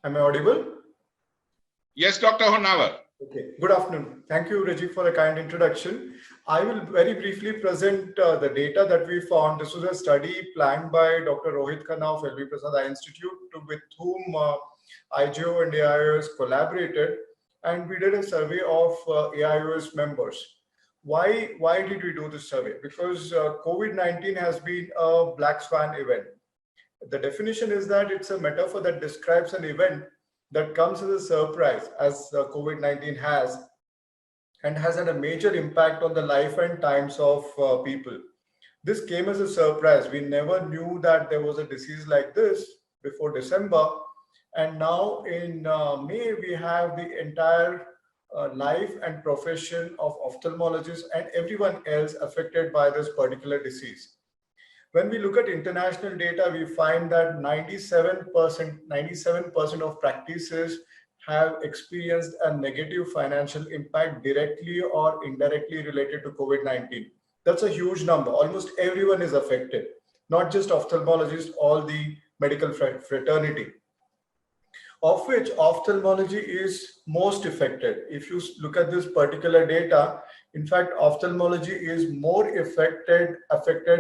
Am I audible? Yes, Dr. Honavar. Okay. Good afternoon. Thank you, Reggie, for the kind introduction. I will very briefly present the data that we found. This was a study planned by Dr. Rohit Khanna of LV Prasad Eye Institute, with whom IGO and AIOS collaborated, and we did a survey of AIOS members. Why did we do this survey? Because COVID-19 has been a black swan event. The definition is that it's a metaphor that describes an event that comes as a surprise, as COVID-19 has, and has had a major impact on the life and times of people. This came as a surprise. We never knew that there was a disease like this before December. And now in May, we have the entire life and profession of ophthalmologists and everyone else affected by this particular disease. When we look at international data, we find that 97% of practices have experienced a negative financial impact directly or indirectly related to COVID-19. That's a huge number. Almost everyone is affected, not just ophthalmologists, all the medical fraternity, of which ophthalmology is most affected. If you look at this particular data, in fact, ophthalmology is more affected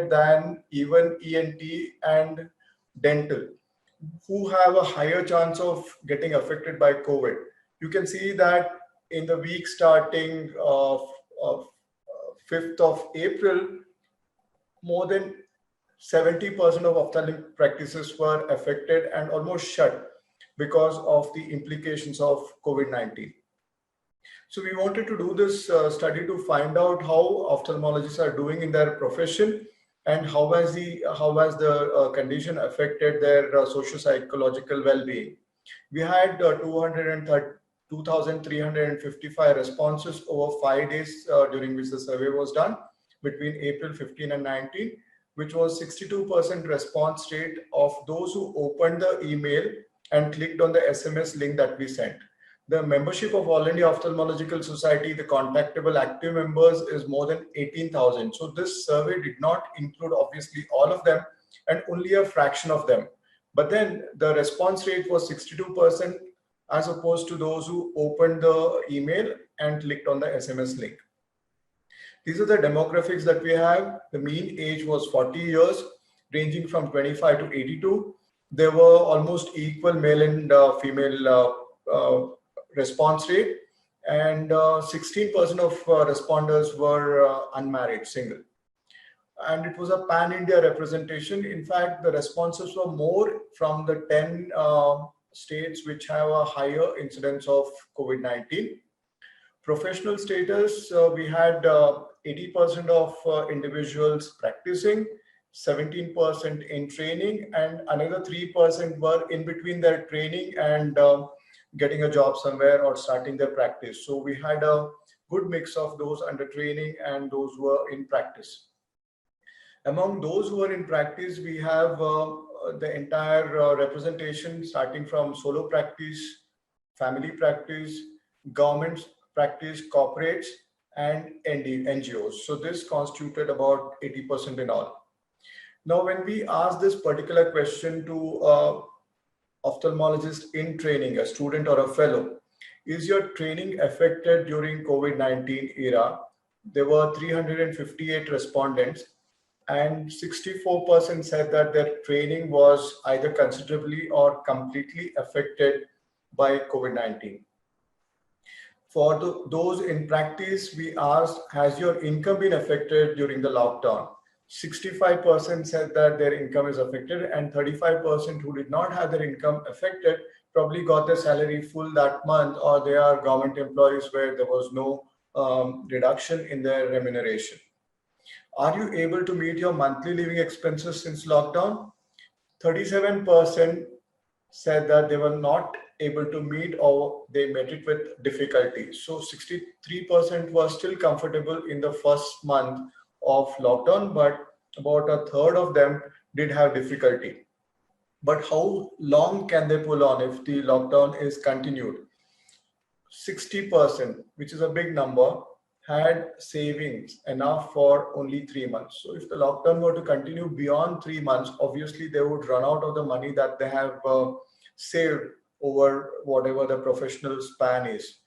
than even ENT and dental, who have a higher chance of getting affected by COVID. You can see that in the week starting of 5th of April, more than 70% of ophthalmic practices were affected and almost shut because of the implications of COVID-19. So we wanted to do this study to find out how ophthalmologists are doing in their profession and how has the condition affected their socio-psychological well-being. We had 2,355 responses over 5 days during which the survey was done between April 15 and 19, which was 62% response rate of those who opened the email and clicked on the SMS link that we sent. The membership of All India Ophthalmological Society, the contactable active members, is more than 18,000. So this survey did not include obviously all of them and only a fraction of them. But then the response rate was 62% as opposed to those who opened the email and clicked on the SMS link. These are the demographics that we have. The mean age was 40 years, ranging from 25 to 82. There were almost equal male and female response rate, and 16% of responders were unmarried, single. And it was a pan-India representation. In fact, the responses were more from the 10 states which have a higher incidence of COVID-19. Professional status, we had 80% of individuals practicing, 17% in training, and another 3% were in between their training and getting a job somewhere or starting their practice. So we had a good mix of those under training and those who were in practice. Among those who are in practice, we have the entire representation starting from solo practice, family practice, government practice, corporates, and NGOs. So this constituted about 80% in all. Now, when we ask this particular question to ophthalmologist in training, a student or a fellow, is your training affected during COVID-19 era? There were 358 respondents, and 64% said that their training was either considerably or completely affected by COVID-19. For those in practice, we asked, has your income been affected during the lockdown? 65% said that their income is affected, and 35% who did not have their income affected probably got their salary full that month, or they are government employees where there was no reduction in their remuneration. Are you able to meet your monthly living expenses since lockdown? 37% said that they were not able to meet or they met it with difficulty. So 63% were still comfortable in the first month of lockdown, but about a third of them did have difficulty. But how long can they pull on if the lockdown is continued? 60%, which is a big number, had savings enough for only 3 months. So if the lockdown were to continue beyond 3 months, obviously they would run out of the money that they have saved over whatever the professional span is.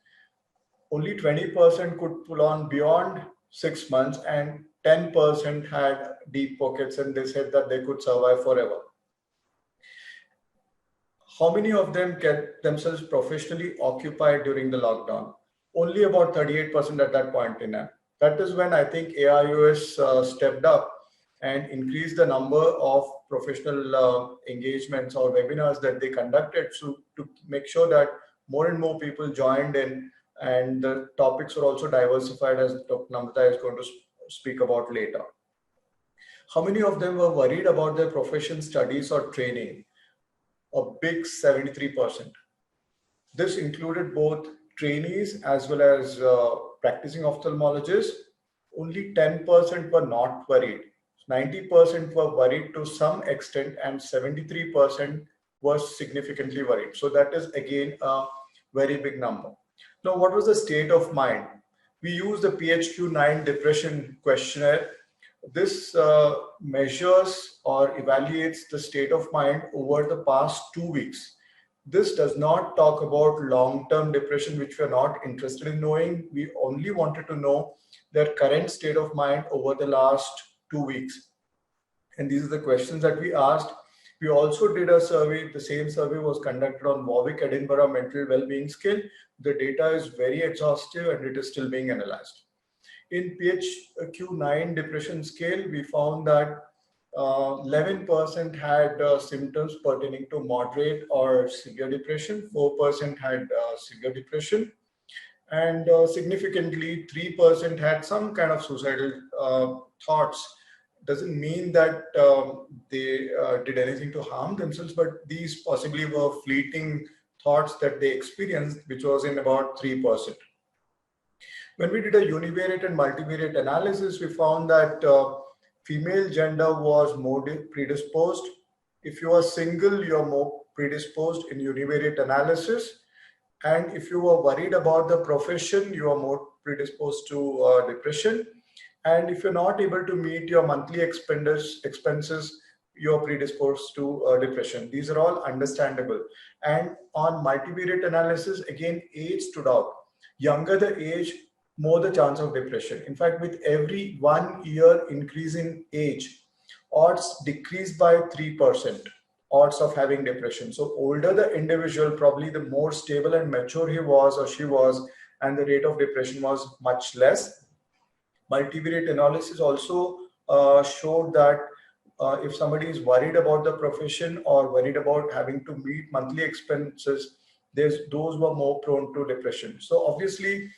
Only 20% could pull on beyond 6 months, and 10% had deep pockets, and they said that they could survive forever. How many of them get themselves professionally occupied during the lockdown? Only about 38% at that point in time. That is when I think AIOS stepped up and increased the number of professional engagements or webinars that they conducted to make sure that more and more people joined in, and the topics were also diversified, as Dr. Namrata is going to speak about later. How many of them were worried about their profession, studies, or training? A big 73%. This included both trainees as well as practicing ophthalmologists. Only 10% were not worried. 90% were worried to some extent, and 73% was significantly worried. So that is again a very big number. Now, what was the state of mind? We used the PHQ-9 depression questionnaire. This measures or evaluates the state of mind over the past 2 weeks. This does not talk about long-term depression, which we are not interested in knowing. We only wanted to know their current state of mind over the last 2 weeks. And these are the questions that we asked. We also did a survey. The same survey was conducted on Warwick-Edinburgh Mental Wellbeing Scale. The data is very exhaustive and it is still being analyzed. In PHQ-9 depression scale, we found that 11% had symptoms pertaining to moderate or severe depression, 4% had severe depression, and significantly 3% had some kind of suicidal thoughts. Doesn't mean that they did anything to harm themselves, but these possibly were fleeting thoughts that they experienced, which was in about 3%. When we did a univariate and multivariate analysis, we found that female gender was more predisposed. If you are single, you are more predisposed in univariate analysis. And if you are worried about the profession, you are more predisposed to depression. And if you're not able to meet your monthly expenses, you're predisposed to depression. These are all understandable. And on multivariate analysis, again, age stood out. Younger the age, more the chance of depression. In fact, with every 1 year increase in age, odds decreased by 3%, odds of having depression. So older the individual, probably the more stable and mature he was or she was, and the rate of depression was much less. Multivariate analysis also showed that if somebody is worried about the profession or worried about having to meet monthly expenses, those were more prone to depression. So obviously,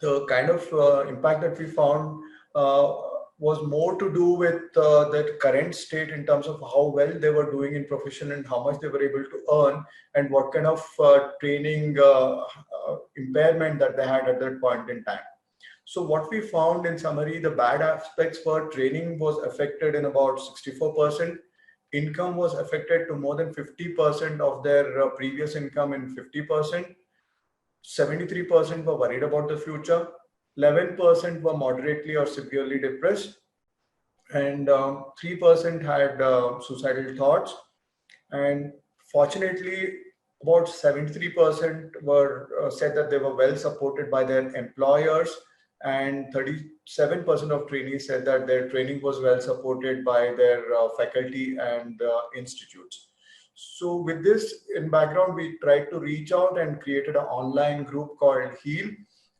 the kind of impact that we found was more to do with their current state in terms of how well they were doing in profession and how much they were able to earn, and what kind of training impairment that they had at that point in time. So what we found in summary, the bad aspects for training was affected in about 64%. Income was affected to more than 50% of their previous income in 50%. 73% were worried about the future. 11% were moderately or severely depressed. And 3% had suicidal thoughts. And fortunately, about 73% were said that they were well supported by their employers. And 37% of trainees said that their training was well supported by their faculty and institutes. So with this in background, we tried to reach out and created an online group called HEAL,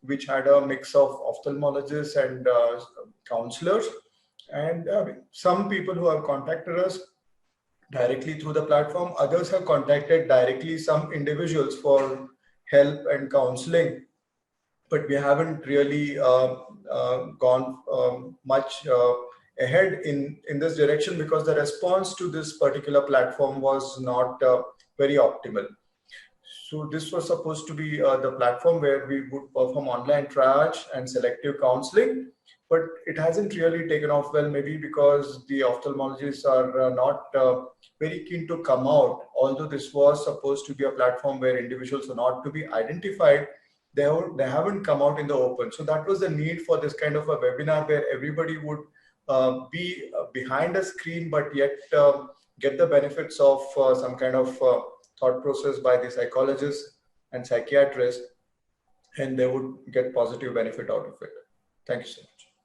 which had a mix of ophthalmologists and counselors. And some people who have contacted us directly through the platform, others have contacted directly some individuals for help and counseling. But we haven't really gone much ahead in this direction because the response to this particular platform was not very optimal. So this was supposed to be the platform where we would perform online triage and selective counseling, but it hasn't really taken off well, maybe because the ophthalmologists are not very keen to come out. Although this was supposed to be a platform where individuals are not to be identified, they haven't come out in the open. So that was the need for this kind of a webinar where everybody would be behind a screen, but yet get the benefits of some kind of thought process by the psychologists and psychiatrists, and they would get positive benefit out of it. Thank you so much.